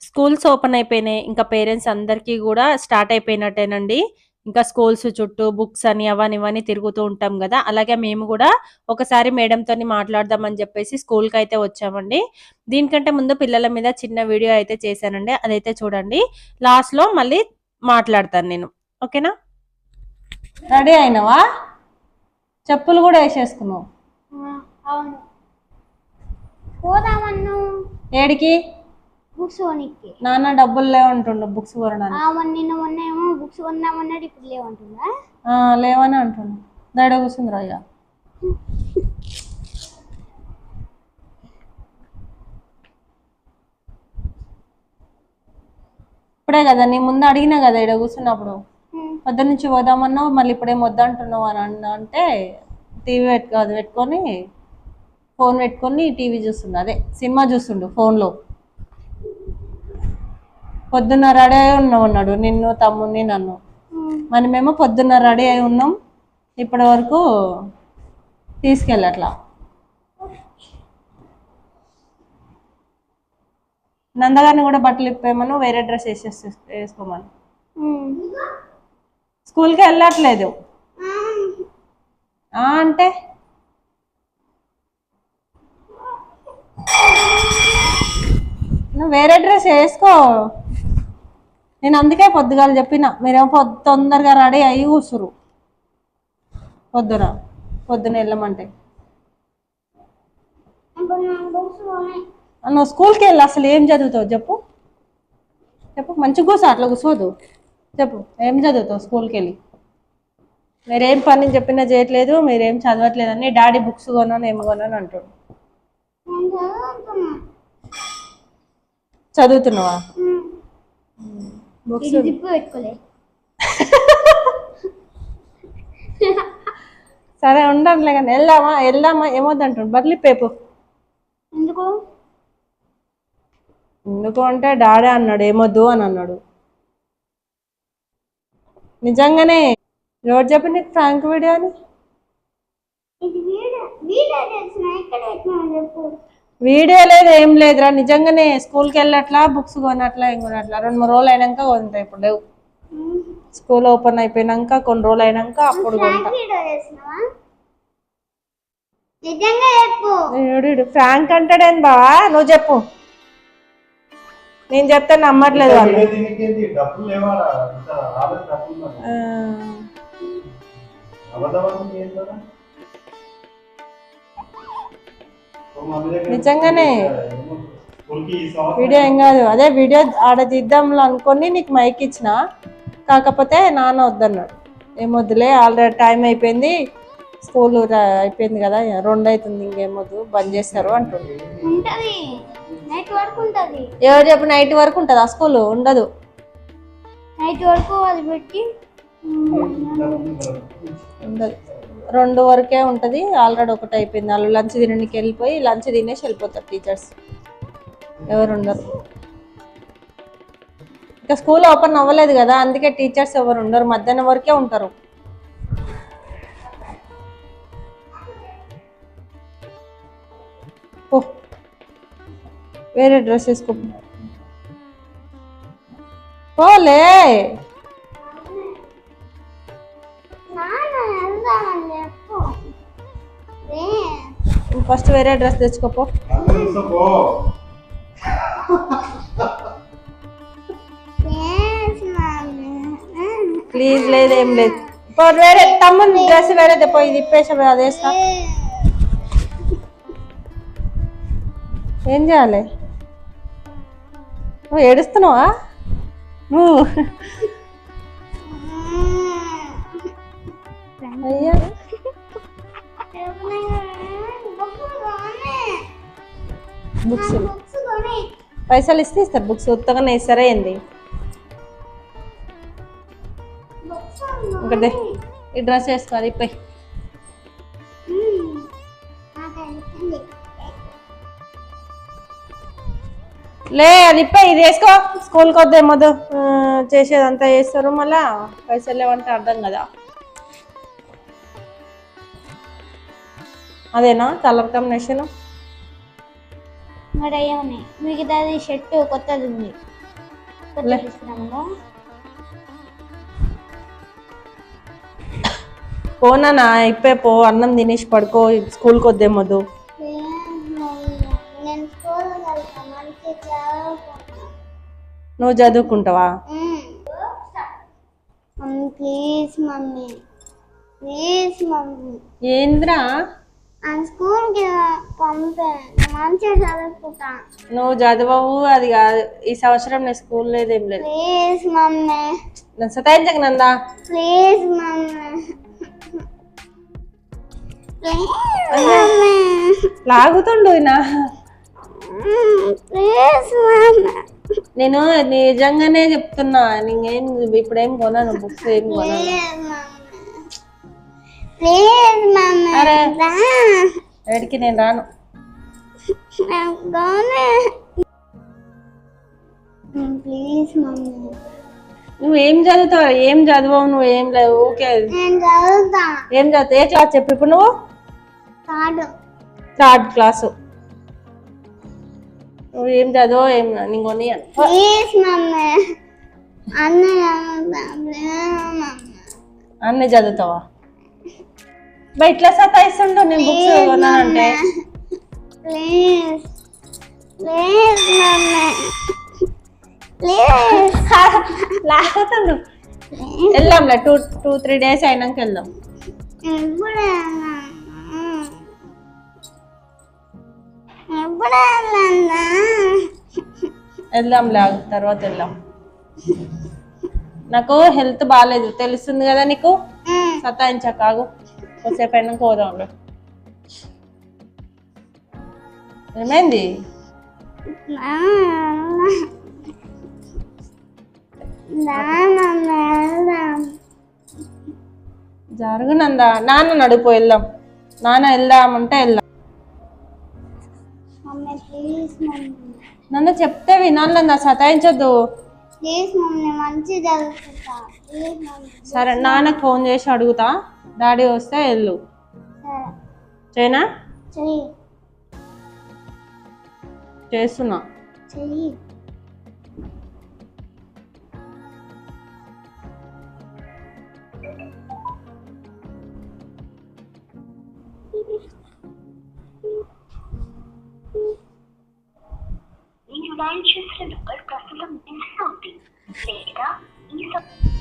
Schools open అయిపోయినాయి. ఇంకా parents అందరికీ కూడా స్టార్ట్ అయిపోయినట్టేనండి. ఇంకా స్కూల్స్ చుట్టూ బుక్స్ అని అవని ఇవన్నీ తిరుగుతూ ఉంటాం కదా. అలాగే మేము కూడా ఒకసారి మేడంతోని మాట్లాడదామని చెప్పేసి స్కూల్కి అయితే వచ్చామండి. దీనికంటే ముందు పిల్లల మీద చిన్న వీడియో అయితే చేశానండి, అదైతే చూడండి. లాస్ట్ లో మళ్ళీ మాట్లాడతాను నేను, ఓకేనా? రెడీ అయినావా? చెప్పులు కూడా వేసేసుకున్నావు? అవును. పోదామన్ను. ఏడికి? బుక్స్ కొనికి. నాన్న డబ్బులు లేవంటుండు బుక్స్ కొనడానికి. నిన్న మొన్న ఏమో బుక్స్ కొందామన్నాడు, ఇప్పుడు లేవంటుందా? లేవని అంటుండు. దడ కూర్చుందిరా ఇక. ఇప్పుడే కదా నీ ముందు అడిగినా కదా ఇక్కడ కూర్చున్నప్పుడు, పొద్దు నుంచి పోదామన్నావు, మళ్ళీ ఇప్పుడేం వద్దంటున్నావు అని అంటే టీవీ పెట్టుకొని ఫోన్ పెట్టుకొని టీవీ చూస్తుండు, అదే సినిమా చూస్తుండు ఫోన్లో. పొద్దున్న రెడీ అయి ఉన్నాం అన్నాడు నిన్ను, తమ్ముడిని, నన్ను. మనమేమో పొద్దున్న రెడీ అయి ఉన్నాం, ఇప్పటి వరకు తీసుకెళ్ళట్లా. నందగారిని కూడా బట్టలు ఇప్పేమను, వేరే డ్రెస్ వేసుకోమను. స్కూల్కి వెళ్ళట్లేదు అంటే నువ్వు వేరే డ్రెస్ వేసుకో. నేను అందుకే పొద్దుగాల చెప్పిన, మీరేమో తొందరగా రెడీ అయ్యి కూర్చురు పొద్దున వెళ్ళమంటే. నువ్వు స్కూల్కి వెళ్ళి అసలు ఏం చదువుతావు చెప్పు మంచిగా కూర్చో, అట్లా కూర్చోదు. చెప్పు ఏం చదువుతావు స్కూల్కి వెళ్ళి? మీరేం పని చెప్పినా చేయట్లేదు, మీరేం చదవట్లేదని డాడీ బుక్స్ కొన్నాను ఏమి కొన్నాను అంటాడు. చదువుతున్నావా? బుక్స్ సరే ఉండంలే కానీ వెళ్దామా ఏమొద్దంటాడు. బర్లీ పేపు ఎందుకు అంటే డాడీ అన్నాడు ఏమొద్దు అని అన్నాడు. నిజంగానే ఎవరు చెప్పి నీకు ఫ్రాంక్ వీడియో అని? వీడియో లేదు ఏం లేదురా, నిజంగానే స్కూల్కి వెళ్ళట్లా, బుక్స్ కొనట్లా, ఏం కొనట్లా. 2-3 రోజులు అయినాక కొంటాయి, ఇప్పుడు లేవు. స్కూల్ ఓపెన్ అయిపోయినాక కొన్ని రోజులు అయినాక అప్పుడు కొంటా. ఫ్రాంక్ అంటాడేం బావా? నువ్వు చెప్పు, నేను చెప్తే నమ్మట్లేదు వాళ్ళు. నిజంగానే వీడియో ఏం కాదు, అదే వీడియో ఆడ తీద్దాంలో అనుకొని నీకు మైక్ ఇచ్చిన, కాకపోతే నాన్న వద్దన్నాడు. ఏమొద్దులే, ఆల్రెడీ టైం అయిపోయింది, స్కూల్ అయిపోయింది కదా, 2 అవుతుంది, ఇంకేమొద్దు బంద్ చేస్తారు అంటుంది. ఎవరు చెప్పు నైట్ వరకు ఉంటుంది ఆ స్కూల్? ఉండదు, నైట్ వరకు అది పెట్టి ఉండదు, 2 వరకే ఉంటుంది. ఆల్రెడీ 1 అయిపోయింది, వాళ్ళు లంచ్ తినడానికి వెళ్ళిపోయి లంచ్ తినేసి వెళ్ళిపోతారు టీచర్స్, ఎవరు ఉండరు. ఇంకా స్కూల్ ఓపెన్ అవ్వలేదు కదా, అందుకే టీచర్స్ ఎవరు ఉండరు, మధ్యాహ్నం వరకే ఉంటారు. వేరే డ్రెస్ వేసుకో పోలే. ఫస్ట్ వేరే డ్రెస్ తెచ్చుకోపో. ప్లీజ్ లేదు ఏం లేదు, వేరే తమ్ముని డ్రెస్ వేరే తెపో, ఇది ఇప్పేసా అది వేస్తా. ఏం చేయాలి? నువ్వు ఏడుస్తున్నావా? నువ్వు అయ్యా బుక్స్ పైసలు ఇస్తే ఇస్తారు, బుక్స్ ఉత్తగానే ఇస్తారా ఏంది? ఒకటి ఈ డ్రెస్ వేసుకోవాలి ఇప్పై. లే అది ఇప్పై, ఇది వేసుకో. స్కూల్కి వద్దే మొదలు చేసేదంతా చేస్తారు, మళ్ళా పైసలు లేవంటే అర్థం కదా. అదేనా కలర్ కాంబినేషన్? మిగతాది షర్ట్ కొత్తది ఉంది. లే. పోనా ఇప్పే పో, అన్నం తినేసి పడుకో, స్కూల్కి వద్దేమొద్దు. నేను స్కూల్ వెళ్తాను, మంచిగా చదువుకుంటాను. నువ్వు చదువుకుంటావా? Mummy please mummy, please mummy. ఏంద్రా? స్కూల్కి పంపే, మంచిగా చదువుకుంటాను. నువ్వు చదవవు, అది కాదు. ఈ సంవత్సరం నేను స్కూల్ లేదేం లేదు. ప్లీజ్ మమ్మీ, నన్ను సతాయించక నందా. Please mummy, please mummy. లాగుతుండు నా. Please mummy. నేను నిజంగానే చెప్తున్నా, నేనేం ఇప్పుడేం కొనాను, బుక్స్ ఏం కొనాను. Please mummy. అరే ఎడికి నేను రాను. Please mummy. నువ్వేం చదువుతావు? ఏం చదవవు నువ్వు, ఏం లేవు. ఓకే నేను చదువుతా. ఏం చదువుతావు? ఏ క్లాస్ చెప్పు ఇప్పుడు నువ్వు? Third class. నువ్వు ఏం చదువు, ఏం నేను కొని. Please mummy. అన్నీ చదువుతావా? బా ఇట్లా సతాయిస్తుండు నేను బుక్స్ కొన్నానంటే. Please please mummy, please. లాగుతుండు. వెళ్దాంలే, 2-3 days అయినాక వెళ్దాం. వెళ్దాంలే, తర్వాత వెళ్దాం. నాకు హెల్త్ బాగాలేదు, తెలుస్తుంది కదా నీకు. సతాయించకాగు, కొద్దిసేపు అయినాక పోదాంలే. ఏమైంది? జరుగునందా? నాన్న నడుపు, వెళ్దాం. నాన్న వెళ్దామంటే వెళ్దాం. నన్ను చెప్తే వినాలన్నా, సతాయించొద్దు. సరే, నాన్నకు ఫోన్ చేసి అడుగుతా, డాడీ వస్తే వెళ్ళు. చేయనా? చేస్తున్నా.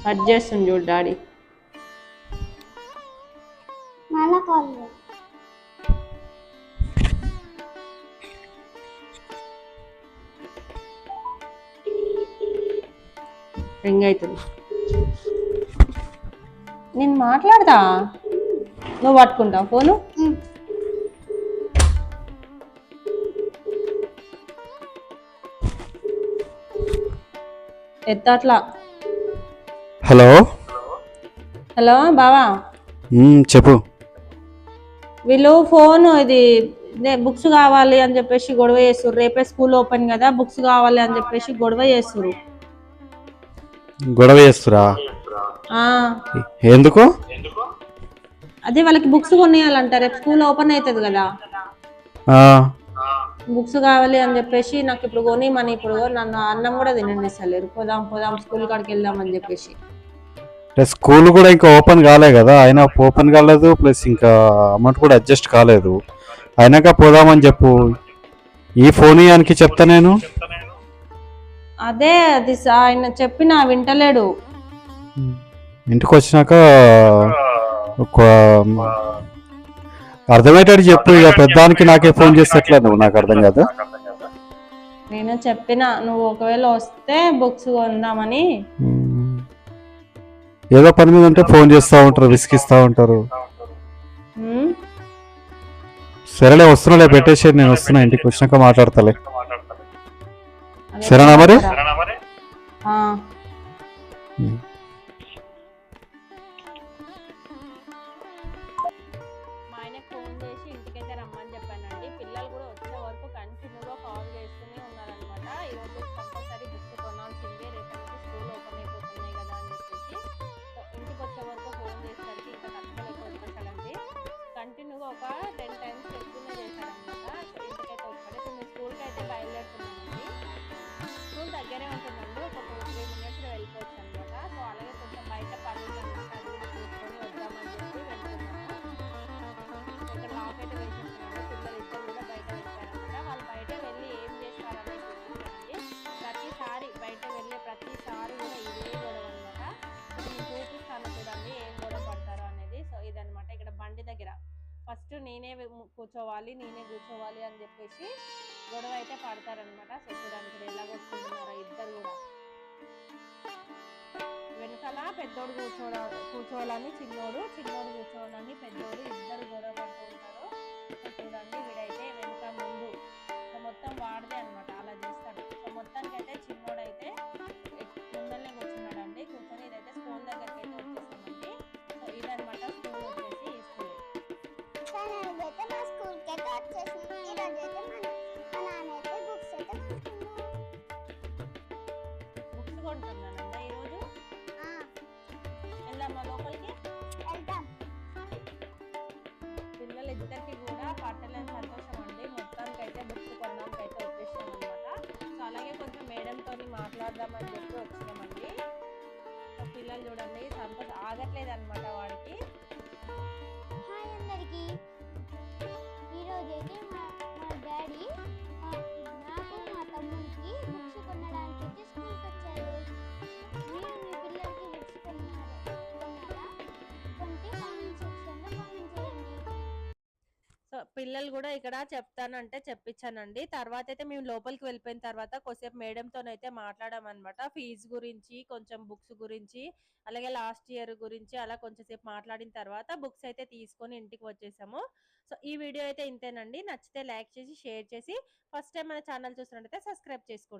కట్ చేస్తుంది చూడు డాడీ. రింగ్ అవుతుంది. నేను మాట్లాడతా, నువ్వు పట్టుకుంటావు ఫోను. ఎత్తట్లా. హలో హలో బావా, చెప్పు. వీళ్ళు ఫోన్ ఇది బుక్స్ కావాలి అని చెప్పేసి గొడవ చేస్తారు. రేపే స్కూల్ ఓపెన్ కదా, బుక్స్ కావాలి అని చెప్పేసి గొడవ చేస్తారు. గొడవ చేస్తురా? ఎందుకు? అదే వాళ్ళకి బుక్స్ కొనియాలంట, రేపు స్కూల్ ఓపెన్ అవుతుంది కదా. బుక్స్ కావాలి అని చెప్పేసి నాకు ఇప్పుడు కొని మన ఇప్పుడు నన్ను అన్నం కూడా తిననిస్తలేరు. పోదాం పోదాం స్కూల్ కాడికి వెళ్దాం అని చెప్పేసి. స్కూల్ కూడా ఇంకా ఓపెన్ కాలే కదా, అయినా ఓపెన్ కాలేదు, ప్లస్ ఇంకా అమౌంట్ కూడా అడ్జస్ట్ కాలేదు. అయినాక పోదామని చెప్పు. ఈ ఫోన్ ఇయానికి చెప్తా నేను. అదే అది ఆయన చెప్పినా వింటలేడు. ఇంటికి వచ్చినాక అర్థమయ్యేటట్టు చెప్పు. ఇక పెద్దానికి నాకే ఫోన్ చేసేట్లా నువ్వు, నాకు అర్థం కాదు. నేను చెప్పిన నువ్వు ఒకవేళ వస్తే బుక్స్ కొందామని. ఏదో పని మీద ఉంటే ఫోన్ చేస్తూ ఉంటారు, విసిగిస్తూ ఉంటారు. సరేలే, వస్తున్నాలే, పెట్టేసి నేను వస్తున్నా, ఇంటికి వచ్చినాక మాట్లాడతాలే. సరేనా మరి? ఫోన్ చేసి ఇంటికైతే రమ్మని చెప్పానండి. పిల్లలు కూడా వచ్చే వరకు కంటిన్యూగా కాల్ చేస్తూనే ఉన్నారనమాట. ఈరోజు కంపల్సరీ బుక్స్ కొనాల్సిందే, రేపు నుంచి స్కూల్ ఓపెన్ అయిపోతున్నాయి కదా అని చెప్పేసి. ఇంటికి వచ్చే వరకు ఫోన్ చేసరికి ఇంకా తప్పలేకపోతుందండి. కంటిన్యూగా ఒక 10 times ఎక్కువనే చేశారనమాట. ఇంటికైతే వచ్చాడు. ఇప్పుడు మేము స్కూల్కి అయితే బయలుదేరుతున్నామండి. స్కూల్ దగ్గరే ఉంటుందండి. ఒక 2-3 మినిట్స్ వెళ్ళిపోవచ్చు అనమాట. సో అలాగే కొంచెం బయట పనులు అనమాట, అది కూడా చూసుకొని వద్దామని చెప్పి వెళ్తున్నాము. సో ఇక్కడ లాక్ అయితే వేసేస్తున్నాడు. పిల్లలు ఇద్దరు కూడా బయట వెళ్ళిపోయారనమాట. వాళ్ళు బయట వెళ్ళి ఏం చేస్తారనేది చూపించండి. ప్రతిసారి బయట వెళ్ళే ప్రతిసారి కూడా ఇదే గొడవ అనమాట. సో నేను చూపిస్తాను చూడండి ఏం గొడవ పడతారో అనేది. సో ఇదనమాట ఇక్కడ బండి దగ్గర ఫస్ట్ నేనే కూర్చోవాలి అని చెప్పేసి గొడవ అయితే పడతారనమాట. సో చూడండి ఇక్కడ ఎలా కొట్టుకుంటున్నారో ఇద్దరు కూడా. వెనకాల పెద్దోడు కూర్చోవాలని చిన్నోడు కూర్చోవాలని పెద్దోడు ఇద్దరు గొడవ పడుతూ ఉంటారు. సో చూడండి వీడైతే వెనక ముందు సో మొత్తం వాడితే అనమాట, అలా చేస్తాడు. సో మొత్తానికి అయితే చిన్నోడైతే ముందరనే కూర్చున్నాడండి. కూర్చొని ఇదైతే స్కూల్ దగ్గరికి అయితే వచ్చేసామండి. సో ఇదనమాట స్కూల్ వచ్చేసి ఈ స్కూల్. అయితే మా స్కూల్కి అయితే వచ్చేసింది. ఈరోజు అయితే మా నాన్న అయితే బుక్స్ అయితే బుక్స్ కొంటున్నానండి ఈరోజు. వెళ్దామా లోపలికి? వెళ్తాం. పిల్లలు ఇద్దరికి కూడా పట్టలేని సంతోషం అండి. మొత్తానికి అయితే బుక్స్ కొనడానికి అయితే వచ్చేసాం అనమాట. సో అలాగే కొంచెం మేడంతో మాట్లాడదామని చెప్పి వచ్చినామండి. సో పిల్లలు చూడండి సంతోషం ఆగట్లేదు అనమాట వాడికి. హాయ్ అందరికి. ఈరోజు అయితే మా డాడీ నాకు మా తమ్ముడికి బుక్స్ కొనడానికి అయితే స్కూల్కి వచ్చారు. మీరు మీ పిల్లలకి బుక్స్ కొన్నారా? కొంటే కామెంట్ సెక్షన్లో కామెంట్ చేయండి. సో పిల్లలు కూడా ఇక్కడ చెప్తానంటే చెప్పించానండి. తర్వాత అయితే మేము లోపలికి వెళ్ళిపోయిన తర్వాత కొద్దిసేపు మేడంతోనైతే మాట్లాడామన్నమాట. ఫీజు గురించి, కొంచెం బుక్స్ గురించి, అలాగే లాస్ట్ ఇయర్ గురించి అలా కొంచెం సేపు మాట్లాడిన తర్వాత బుక్స్ అయితే తీసుకొని ఇంటికి వచ్చేసాము. సో ఈ వీడియో అయితే ఇంతేనండి. నచ్చితే లైక్ చేసి షేర్ చేసి ఫస్ట్ టైం మన ఛానల్ చూసినట్టయితే సబ్స్క్రైబ్ చేసుకోండి.